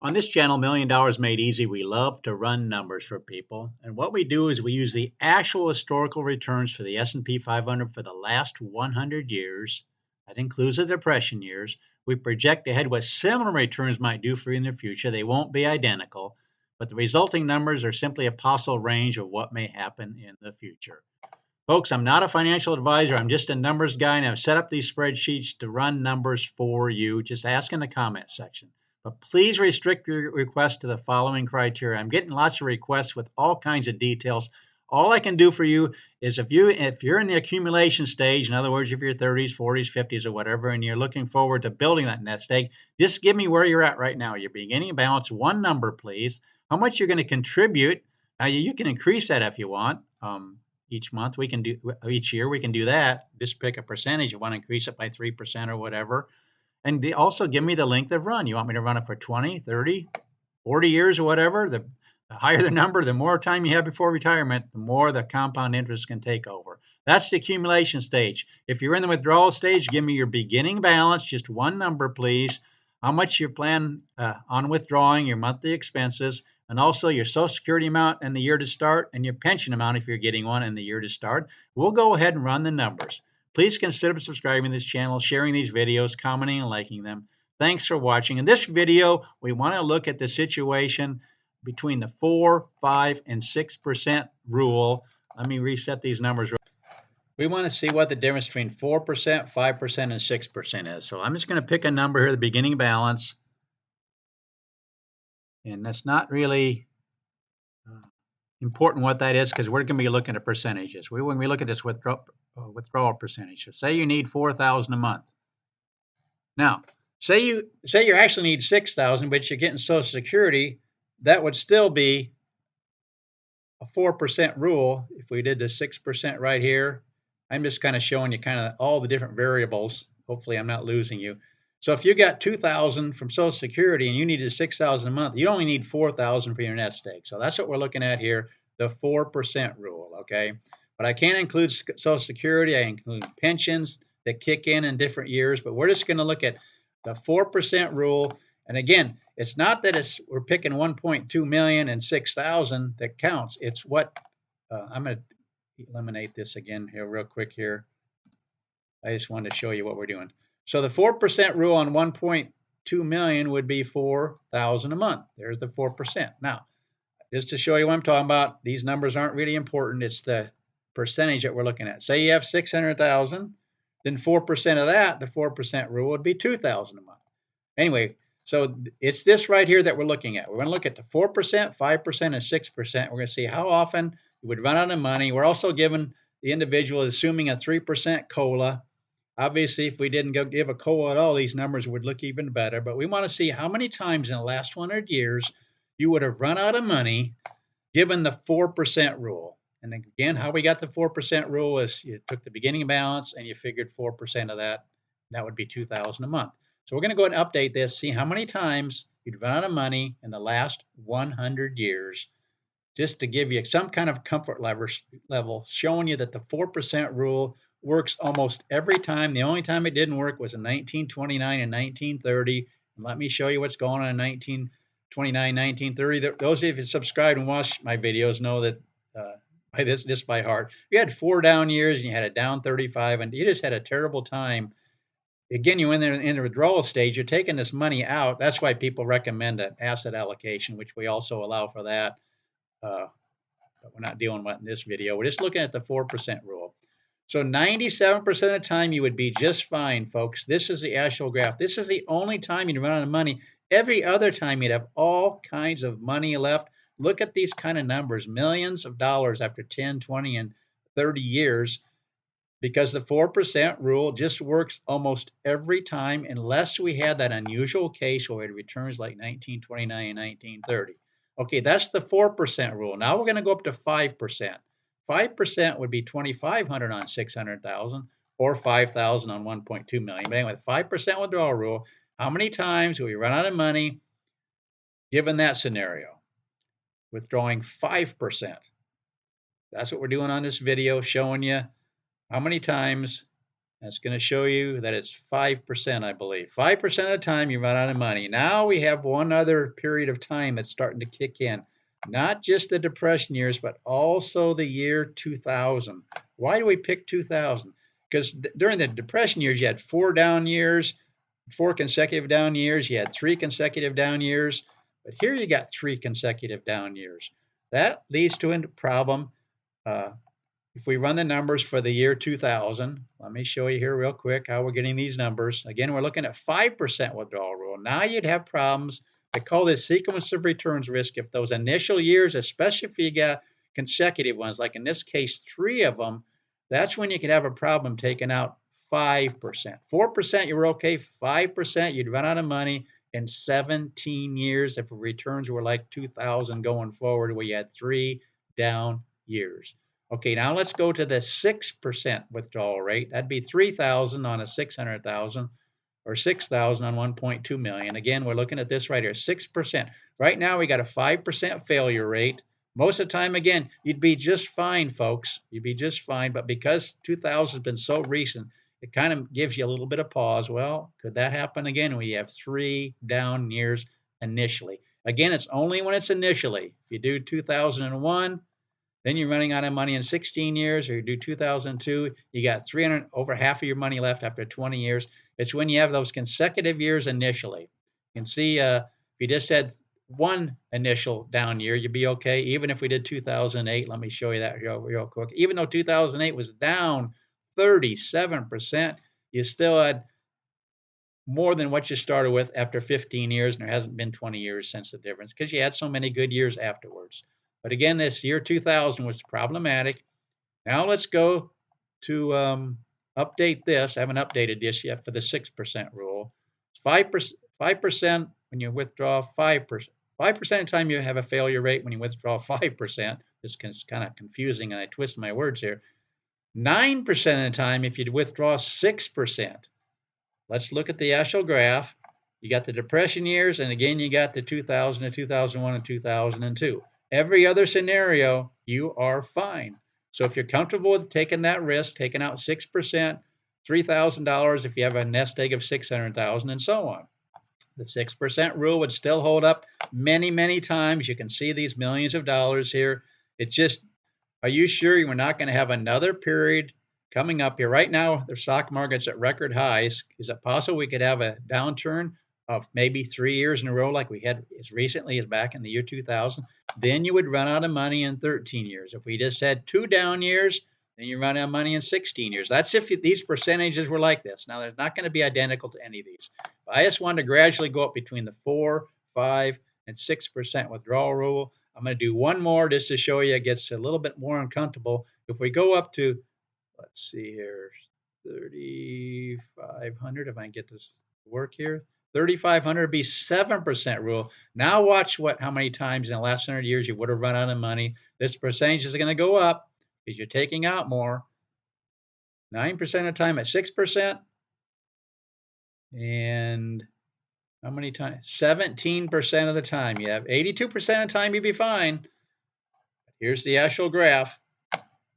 On this channel, $1 Million Made Easy, we love to run numbers for people. And what we do is we use the actual historical returns for the S&P 500 for the last 100 years. That includes the depression years. We project ahead what similar returns might do for you in the future. They won't be identical, but the resulting numbers are simply a possible range of what may happen in the future. Folks, I'm not a financial advisor. I'm just a numbers guy, and I've set up these spreadsheets to run numbers for you. Just ask in the comment section. But please restrict your request to the following criteria. I'm getting lots of requests with all kinds of details. All I can do for you is if you're in the accumulation stage, in other words, if you're 30s, 40s, 50s, or whatever, and you're looking forward to building that nest egg, just give me where you're at right now. Your beginning balance, one number, please. How much you're going to contribute. Now, you can increase that if you want. Each month we can do, each year we can do that. Just pick a percentage. You want to increase it by 3% or whatever. And they also give me the length of run. You want me to run it for 20, 30, 40 years or whatever. The higher the number, the more time you have before retirement, the more the compound interest can take over. That's the accumulation stage. If you're in the withdrawal stage, give me your beginning balance, just one number, please. How much you plan on withdrawing, your monthly expenses, and also your Social Security amount in the year to start, and your pension amount if you're getting one in the year to start. We'll go ahead and run the numbers. Please consider subscribing to this channel, sharing these videos, commenting, and liking them. Thanks for watching. In this video, we want to look at the situation between the 4, 5, and 6% rule. Let me reset these numbers. We want to see what the difference between 4%, 5%, and 6% is. So I'm just going to pick a number here, the beginning balance. And that's not really important what that is because we're going to be looking at percentages. When we look at this withdrawal percentage, so say you need $4,000 a month. Now, say you actually need $6,000, but you're getting Social Security, that would still be a 4% rule if we did the 6% right here. I'm just kind of showing you kind of all the different variables. Hopefully I'm not losing you. So if you got $2,000 from Social Security and you needed $6,000 a month, you only need $4,000 for your nest egg. So that's what we're looking at here, the 4% rule, okay? But I can't include Social Security. I include pensions that kick in different years, but we're just going to look at the 4% rule. And again, it's not that we're picking 1.2 million and 6,000 that counts. It's what I'm going to eliminate this again here real quick here. I just wanted to show you what we're doing. So the 4% rule on 1.2 million would be 4,000 a month. There's the 4%. Now, just to show you what I'm talking about, these numbers aren't really important. It's the percentage that we're looking at. Say you have 600,000, then 4% of that, the 4% rule would be 2,000 a month. Anyway, so it's this right here that we're looking at. We're going to look at the 4%, 5%, and 6%. We're going to see how often you would run out of money. We're also giving the individual, assuming a 3% COLA. Obviously, if we didn't give a COLA at all, these numbers would look even better. But we want to see how many times in the last 100 years you would have run out of money given the 4% rule. And again, how we got the 4% rule is you took the beginning balance and you figured 4% of that. That would be $2,000 a month. So we're going to go ahead and update this, see how many times you'd run out of money in the last 100 years, just to give you some kind of comfort level, showing you that the 4% rule works almost every time. The only time it didn't work was in 1929 and 1930. And let me show you what's going on in 1929, 1930. Those of you who subscribe and watch my videos know that by this by heart. You had 4 down years and you had a down 35, and you just had a terrible time. Again, you in the withdrawal stage, you're taking this money out. That's why people recommend an asset allocation, which we also allow for that. But we're not dealing with it in this video. We're just looking at the 4% rule. So 97% of the time you would be just fine, folks. This is the actual graph. This is the only time you'd run out of money. Every other time you'd have all kinds of money left. Look at these kind of numbers, millions of dollars after 10, 20, and 30 years. Because the 4% rule just works almost every time unless we had that unusual case where it returns like 1929 and 1930. Okay, that's the 4% rule. Now we're going to go up to 5%. 5% would be 2,500 on 600,000 or 5,000 on 1.2 million. But anyway, the 5% withdrawal rule, how many times do we run out of money given that scenario? Withdrawing 5%. That's what we're doing on this video, showing you how many times That's going to show you that it's 5%, I believe. 5% of the time you run out of money. Now we have one other period of time that's starting to kick in. Not just the Depression years, but also the year 2000. Why do we pick 2000? Because during the Depression years, you had 4 down years, 4 consecutive down years. You had 3 consecutive down years. But here you got 3 consecutive down years. That leads to a problem. If we run the numbers for the year 2000, let me show you here real quick how we're getting these numbers. Again, we're looking at 5% withdrawal rule. Now you'd have problems. I call this sequence of returns risk. If those initial years, especially if you got consecutive ones, like in this case, 3 of them, that's when you could have a problem taking out 5%. 4%, you were okay. 5%, you'd run out of money in 17 years if the returns were like 2000 going forward, where you had 3 down years. Okay, now let's go to the 6% withdrawal rate. That'd be 3,000 on a 600,000 or 6,000 on 1.2 million. Again, we're looking at this right here, 6%. Right now we got a 5% failure rate. Most of the time, again, you'd be just fine, folks. You'd be just fine. But because 2000 has been so recent, it kind of gives you a little bit of pause. Well, could that happen again when you have 3 down years initially? Again, it's only when it's initially. If you do 2001, then you're running out of money in 16 years, or you do 2002, you got 300, over half of your money left after 20 years. It's when you have those consecutive years initially. You can see if you just had one initial down year, you'd be okay. Even if we did 2008, let me show you that real quick. Even though 2008 was down 37%, you still had more than what you started with after 15 years, and there hasn't been 20 years since the difference because you had so many good years afterwards. But again, this year 2000 was problematic. Now let's go to update this. I haven't updated this yet for the 6% rule. 5% when you withdraw 5%. 5% of the time you have a failure rate when you withdraw 5%. This is kind of confusing and I twist my words here. 9% of the time if you withdraw 6%. Let's look at the actual graph. You got the Depression years, and again, you got the 2000 to 2001 and 2002. Every other scenario, you are fine. So if you're comfortable with taking that risk, taking out 6%, $3,000 if you have a nest egg of 600,000 and so on. The 6% rule would still hold up many, many times. You can see these millions of dollars here. It's just, are you sure you're not going to have another period coming up here? Right now, the stock market's at record highs. Is it possible we could have a downturn of maybe 3 years in a row like we had as recently as back in the year 2000? Then you would run out of money in 13 years. If we just had 2 down years, then you run out of money in 16 years. That's if these percentages were like this. Now, they're not going to be identical to any of these. But I just wanted to gradually go up between the 4, 5, and 6% withdrawal rule. I'm going to do one more just to show you it gets a little bit more uncomfortable. If we go up to, let's see here, 3,500, if I can get this to work here. 3,500 would be 7% rule. Now watch how many times in the last 100 years you would have run out of money. This percentage is going to go up because you're taking out more. 9% of the time at 6%. And how many times? 17% of the time. You have 82% of the time you'd be fine. Here's the actual graph.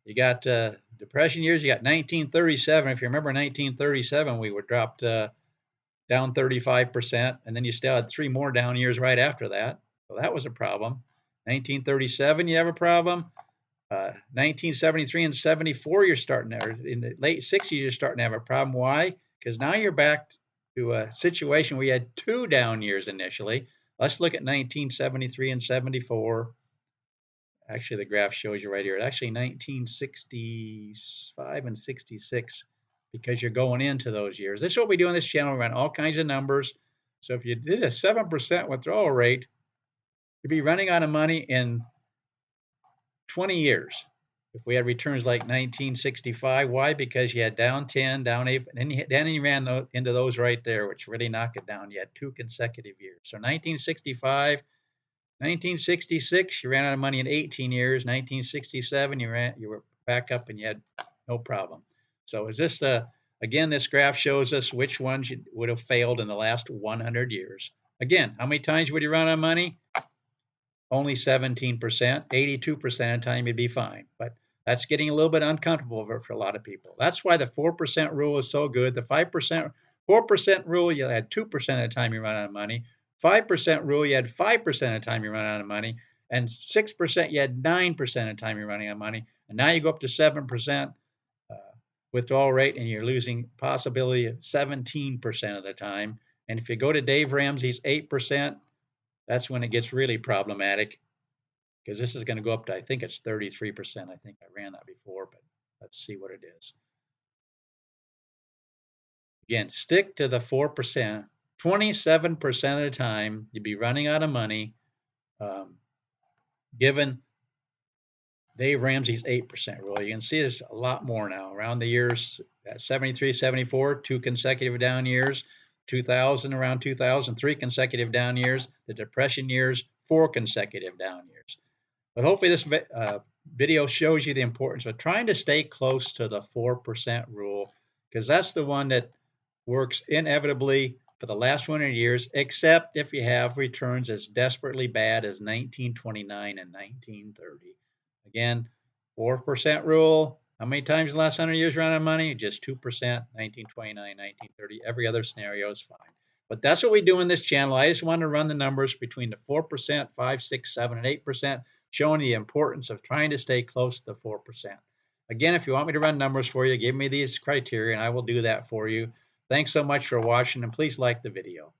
You got Depression years. You got 1937. If you remember 1937, we were dropped down 35%, and then you still had 3 more down years right after that. So that was a problem. 1937, you have a problem. 1973 and 74, you're starting there. In the late 60s, you're starting to have a problem. Why? Because now you're back to a situation where you had 2 down years initially. Let's look at 1973 and 74. Actually, the graph shows you right here. It's actually 1965 and 66 because you're going into those years. This is what we do on this channel. We run all kinds of numbers. So if you did a 7% withdrawal rate, you'd be running out of money in 20 years. If we had returns like 1965, why? Because you had down 10, down 8, and then you ran into those right there, which really knocked it down. You had 2 consecutive years. So 1965, 1966, you ran out of money in 18 years. 1967, you were back up and you had no problem. So is this again, this graph shows us which ones you would have failed in the last 100 years. Again, how many times would you run out of money? Only 17%. 82% of the time you'd be fine. But That's getting a little bit uncomfortable for a lot of people. That's why the 4% rule is so good. The 5%, 4% rule, you had 2% of the time you run out of money. 5% rule, you had 5% of the time you run out of money. And 6%, you had 9% of the time you're running out of money. And now you go up to 7% withdrawal rate, and you're losing possibility of 17% of the time. And if you go to Dave Ramsey's 8%, that's when it gets really problematic, because this is going to go up to, I think it's 33%. I think I ran that before, but let's see what it is. Again, stick to the 4%. 27% of the time, you'd be running out of money, given Dave Ramsey's 8% rule. You can see there's a lot more now. Around the years, 73, 74, 2 consecutive down years. 2000, around 2000, 3 consecutive down years. The Depression years, 4 consecutive down years. But hopefully this video shows you the importance of trying to stay close to the 4% rule, because that's the one that works inevitably for the last 100 years, except if you have returns as desperately bad as 1929 and 1930. Again, 4% rule. How many times in the last 100 years you run out of money? Just 2%, 1929, 1930. Every other scenario is fine. But that's what we do in this channel. I just want to run the numbers between the 4%, 5, 6, 7, and 8%, showing the importance of trying to stay close to the 4%. Again, if you want me to run numbers for you, give me these criteria, and I will do that for you. Thanks so much for watching, and please like the video.